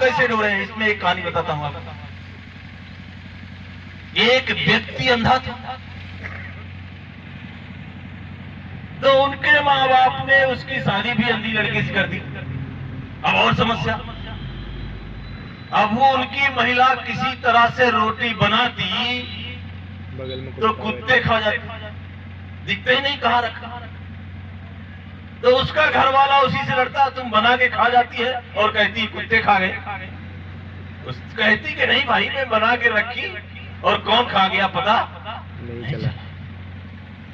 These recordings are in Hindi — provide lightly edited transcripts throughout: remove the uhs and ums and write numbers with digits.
कैसे डोरे हैं, इसमें एक कहानी बताता हूं आपको। एक व्यक्ति अंधा था, तो उनके माँ बाप ने उसकी शादी भी अंधी लड़के से कर दी। अब और समस्या, अब वो उनकी महिला किसी तरह से रोटी बनाती तो कुत्ते खा जाते, दिखते ही नहीं कहाँ रखा। तो उसका घर वाला उसी से लड़ता, तुम बना के खा जाती है, और कहती कुत्ते खा गए। कहती कि नहीं भाई, मैं बना के रखी और कौन खा गया पता नहीं चला।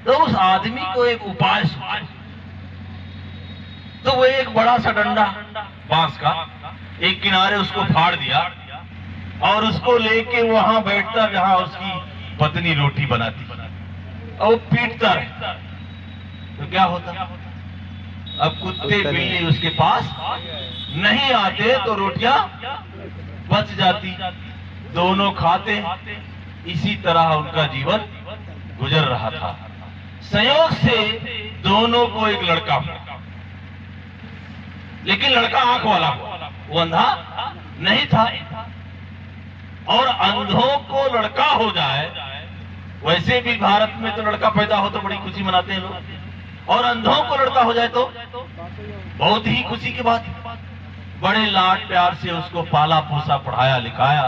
तो उस आदमी को एक उपाय सोचा। तो वो एक बड़ा सा डंडा बांस का एक किनारे उसको फाड़ दिया और उसको लेके वहां बैठता जहां उसकी पत्नी रोटी बनाती, और वो पीटता रहता। तो क्या होता, अब कुत्ते बिल्ली उसके पास नहीं आते तो रोटियां बच जाती, दोनों खाते। इसी तरह उनका जीवन गुजर रहा था। संयोग से दोनों को एक लड़का हुआ, लेकिन लड़का आंख वाला हुआ, वो अंधा नहीं था। और अंधों को लड़का हो जाए, वैसे भी भारत में तो लड़का पैदा हो तो बड़ी खुशी मनाते हैं लोग, और अंधों को लड़का हो जाए तो बहुत ही खुशी की बात। बड़े लाड प्यार से उसको पाला पोसा, पढ़ाया लिखाया,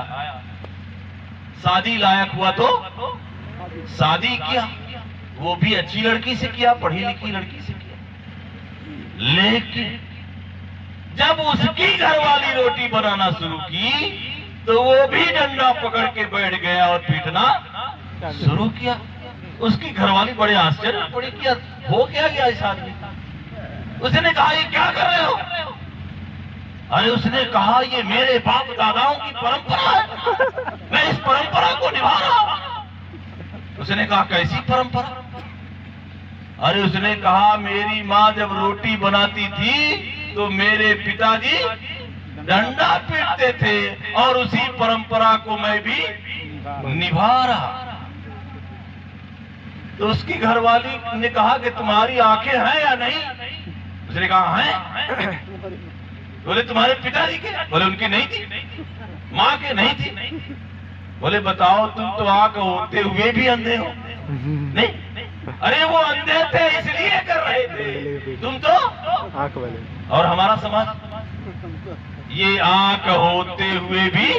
शादी लायक हुआ तो शादी किया, वो भी अच्छी लड़की से किया, पढ़ी लिखी लड़की से किया। लेकिन जब उसकी घरवाली रोटी बनाना शुरू की तो वो भी डंडा पकड़ के बैठ गया और पीटना शुरू किया। उसकी घरवाली बड़े आश्चर्य में पड़ी, किया हो क्या गया इस आदमी। उसने कहा ये क्या कर रहे हो? अरे उसने कहा ये मेरे बाप दादाओं की परंपरा है, मैं इस परंपरा को निभा रहा हूं। उसने कहा कैसी परंपरा? अरे उसने कहा मेरी माँ जब रोटी बनाती थी तो मेरे पिताजी डंडा पीटते थे और उसी परंपरा को मैं भी निभा रहा। तो उसकी घरवाली ने कहा कि तुम्हारी आंखें हैं या नहीं? उसने कहा हैं। बोले तुम्हारे पिताजी के? बोले उनकी नहीं थी, माँ के नहीं थी। बोले बताओ तुम तो आंख होते हुए भी अंधे हो। नहीं, अरे वो अंधे थे इसलिए कर रहे थे, तुम तो आंख वाले। और हमारा समाज ये आंख होते हुए भी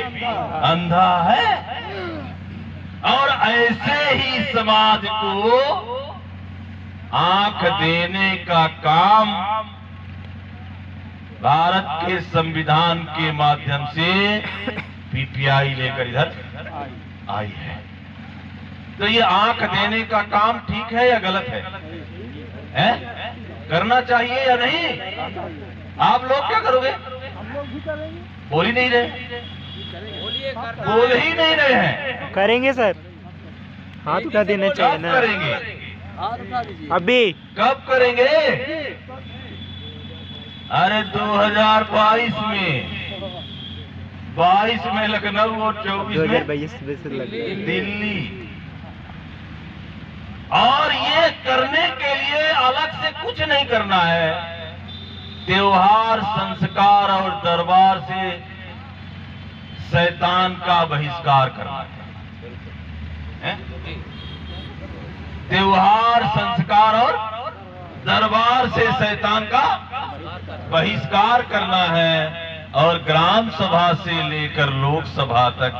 अंधा है। और ऐसे ही समाज को आंख देने का काम भारत के संविधान के माध्यम से पीपीआई लेकर इधर आई है। तो ये आंख देने का काम ठीक है या गलत है? करना चाहिए या नहीं? आप लोग क्या करोगे? बोल ही नहीं रहे, बोल ही नहीं रहे हैं। करेंगे सर, हाथ उठा देना चाहिए ना। करेंगे अभी कब करेंगे? अरे 2022 में, 22 में लखनऊ और 24 में दिल्ली। और ये करने के लिए अलग से कुछ नहीं करना है, त्योहार, संस्कार और दरबार से शैतान का बहिष्कार करना है। त्योहार, संस्कार और दरबार से शैतान का बहिष्कार करना है, और ग्राम सभा से लेकर लोकसभा तक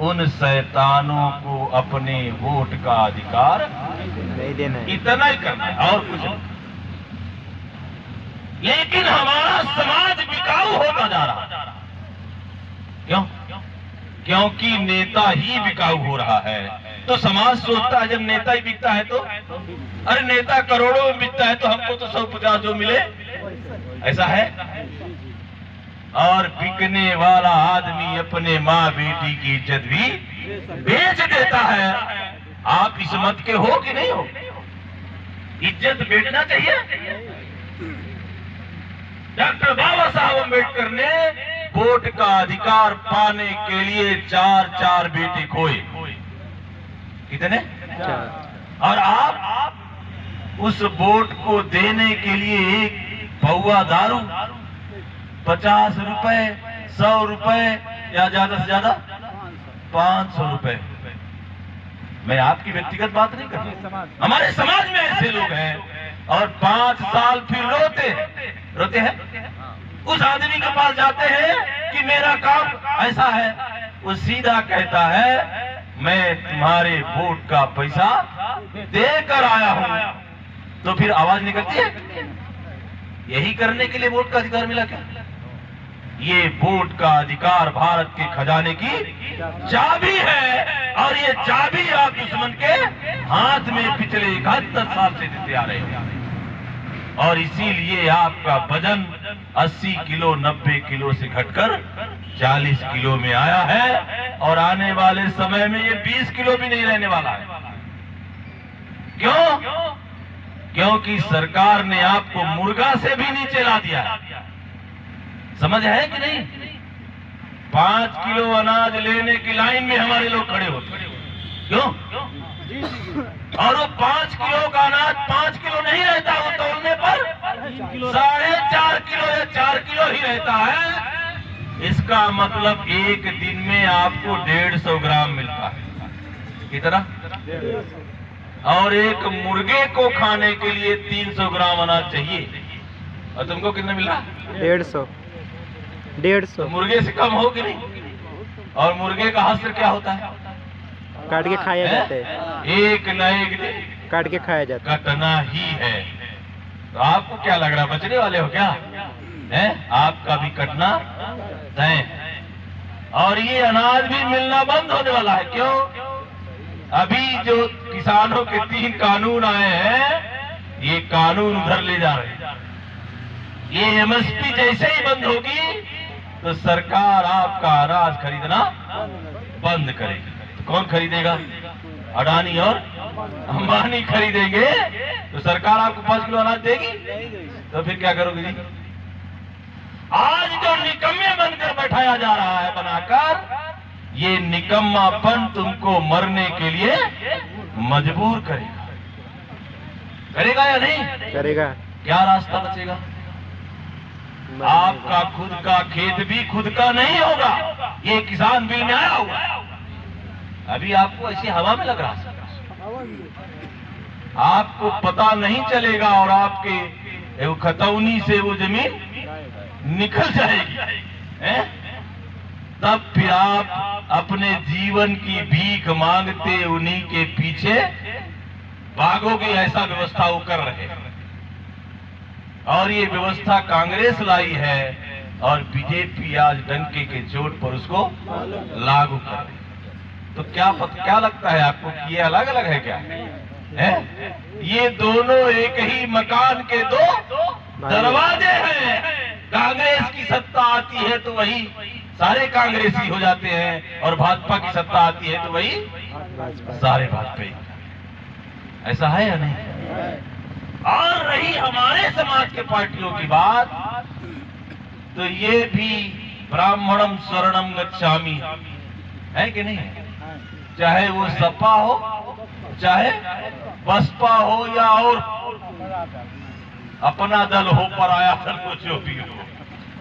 उन शैतानों को अपने वोट का अधिकार नहीं देना है। इतना ही करना है और कुछ नहीं। लेकिन हमारा समाज बिकाऊ होता जा रहा। क्यों? क्योंकि नेता ही बिकाऊ हो रहा है। तो समाज सोचता है जब नेता ही बिकता है तो, अरे नेता करोड़ों में बिकता है तो हमको तो 150 जो मिले, ऐसा है। और बिकने वाला आदमी अपने माँ बेटी की इज्जत भी बेच देता है। आप इस मत के हो कि नहीं हो? इज्जत बेचना चाहिए? डॉक्टर बाबा साहब अम्बेडकर ने वोट का अधिकार पाने के लिए 4 बेटे खोए। कितने? और आप उस वोट को देने के लिए एक पौवा दारू, 50 रुपए, 100 रुपए या ज्यादा से ज्यादा 500 रुपए। मैं आपकी व्यक्तिगत बात नहीं कर रहा, हमारे समाज में ऐसे लोग हैं और 5 साल फिर रोते हैं। उस आदमी के पास जाते हैं कि मेरा काम ऐसा है, वो सीधा कहता है मैं तुम्हारे वोट का पैसा देकर आया हूं। तो फिर आवाज निकलती है, यही करने के लिए वोट का अधिकार मिला क्या? ये वोट का अधिकार भारत के खजाने की चाबी है और ये चाबी आप दुश्मन के हाथ में पिछले 71 साल से देते आ रहे हैं। और इसीलिए आपका वजन 80 किलो 90 किलो से घटकर 40 किलो में आया है और आने वाले समय में ये 20 किलो भी नहीं रहने वाला है। क्यों? क्योंकि सरकार ने आपको मुर्गा से भी नीचे ला दिया है। समझ है कि नहीं? 5 किलो अनाज लेने की लाइन में हमारे लोग खड़े होते हैं। क्यों? और वो 5 किलो का अनाज 5 किलो नहीं रहता, वो तोलने पर 4.5 किलो या 4 किलो ही रहता है। इसका मतलब एक दिन में आपको 150 ग्राम मिलता है। कितना? और एक मुर्गे को खाने के लिए 300 ग्राम अनाज चाहिए और तुमको कितना मिल रहा? 150। तो मुर्गे से कम हो कि नहीं? और मुर्गे का हास्य क्या होता है? काट के खाया जाता है। एक न एक दिन काट के खाया जाता है। कटना ही है। तो आपको क्या लग रहा है, बचने वाले हो क्या? है आपका भी कटना तय है। और ये अनाज भी मिलना बंद होने वाला है। क्यों? अभी जो किसानों के 3 कानून आए हैं, ये कानून उधर ले जा रहे हैं। ये एमएसपी जैसे ही बंद होगी तो सरकार आपका अनाज खरीदना बंद करेगी। तो कौन खरीदेगा? अडानी और अंबानी खरीदेंगे। तो सरकार आपको 5 किलो अनाज देगी, तो फिर क्या करोगे जी? आज जो निकम्मे बनकर बैठाया जा रहा है बनाकर, ये निकम्मापन तुमको मरने के लिए मजबूर करेगा। करेगा या नहीं करेगा? क्या रास्ता बचेगा? आपका खुद का खेत भी खुद का नहीं होगा। ये किसान बिल में आया हुआ है। अभी आपको ऐसी हवा में लग रहा है, आपको पता नहीं चलेगा और आपके खतौनी से वो जमीन निकल जाएगी है? तब फिर आप अपने जीवन की भीख मांगते उन्हीं के पीछे भागोगे। ऐसा व्यवस्था वो कर रहे हैं और ये व्यवस्था कांग्रेस लाई है और बीजेपी आज डंके के चोट पर उसको लागू कर रही है। तो क्या लगता है आपको कि ये अलग अलग है क्या है? ये दोनों एक ही मकान के 2 दरवाजे हैं। कांग्रेस की सत्ता आती है तो वही सारे कांग्रेसी हो जाते हैं और भाजपा की सत्ता आती है तो वही सारे भाजपा। ऐसा है या नहीं? और रही हमारे समाज के पार्टियों की बात, तो ये भी ब्राह्मणम शरणम गच्छामि है कि नहीं? चाहे वो सपा हो, चाहे बसपा हो या और अपना दल हो, पराया दल हो, जो भी हो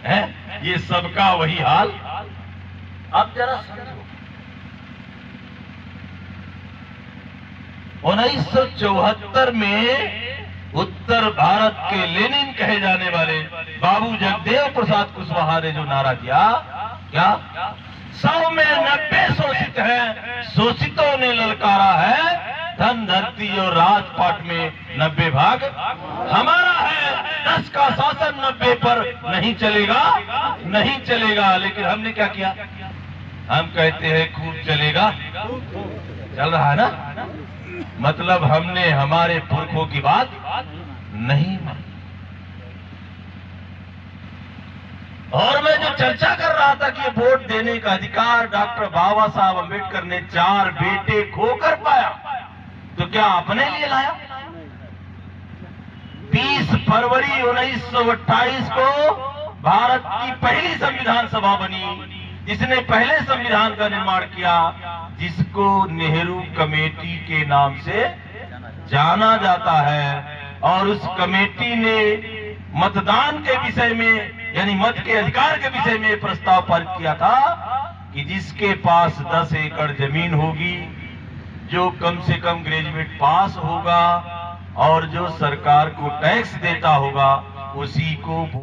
है, ये सबका वही हाल। अब जरा समझो, 1974 में उत्तर भारत के लेनिन कहे जाने वाले बाबू जगदेव प्रसाद कुशवाहा ने जो नारा दिया, क्या 100 में 90 शोषित हैं, शोषितों ने ललकारा है, धन धरती और राजपाट में 90 भाग हमारा है, 10 का शासन 90 पर नहीं चलेगा, नहीं चलेगा। लेकिन हमने क्या किया? हम कहते हैं खूब चलेगा, चल रहा है ना। मतलब हमने हमारे पुरखों की बात नहीं मानी। और मैं जो चर्चा कर रहा था कि वोट देने का अधिकार डॉक्टर बाबा साहब अम्बेडकर ने 4 बेटे खोकर पाया, तो क्या अपने लिए लाया? 20 फरवरी 1928 को भारत की पहली संविधान सभा बनी, जिसने पहले संविधान का निर्माण किया, जिसको नेहरू कमेटी के नाम से जाना जाता है। और उस कमेटी ने मतदान के विषय में यानी मत के अधिकार के विषय में प्रस्ताव पारित किया था कि जिसके पास 10 एकड़ जमीन होगी, जो कम से कम ग्रेजुएट पास होगा और जो सरकार को टैक्स देता होगा, उसी को